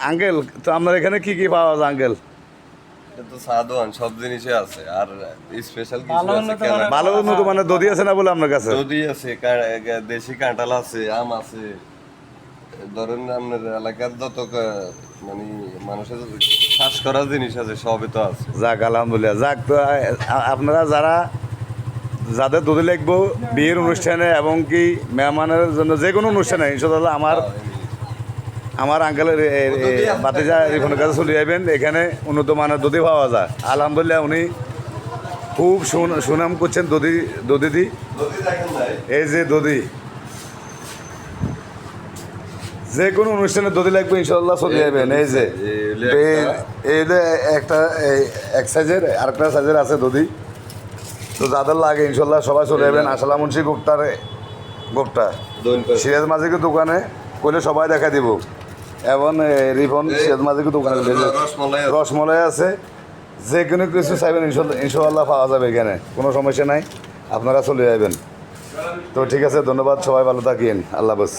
Uncle, তো আপনার এখানে কি কি পাওয়া যায় আঙ্কেল? তো সাধারণ সব জিনিসই আছে, আর স্পেশাল কিছু আছে কেনা। ভালো উন্নত মানের দধি আছে না বলে আপনার কাছে? দধি আছে, দেশি কাঁঠাল আছে, আম আছে। ধরেন আপনার এলাকার যত মানে মানুষের চাষ করা জিনিস আছে সবই তো আছে। যাক আলহামদুলিল্লাহ। যাক, তো আপনারা যাদের দধি লাগবো বিয়ের অনুষ্ঠানে এবং কি মেহমানের জন্য যে কোনো অনুষ্ঠানে ইনশাআল্লাহ আমার আঙ্কেলের বাতিজা রিফনের কাছে চলে যাবেন। এখানে উন্নত মানের দধি পাওয়া যায় আলহামদুলিল্লাহ। উনি খুব সুনাম করছেন দধি দি। এই যে দধি, যে কোনো অনুষ্ঠানে দধি লাগবে ইনশাল্লাহ চলে যাবেন। এই যে এই যে একটা এক সাইজের আরেকটা সাইজের আছে দধি, তো যাদের লাগে ইনশাল্লাহ সবাই চলে যাবেন। আশালা মুন্সি গুপ্তা সিরাজ মাঝিকে দোকানে করলে সবাই দেখা দিব। এবং রিফন সিরাজ মাঝিকে দোকানে রসমলাই আছে। যে কোনো কিছু চাইবেন ইনশাল্লাহ পাওয়া যাবে এখানে, কোনো সমস্যা নাই। আপনারা চলে যাবেন। তো ঠিক আছে, ধন্যবাদ, সবাই ভালো থাকেন, আল্লাহ হাফেজ।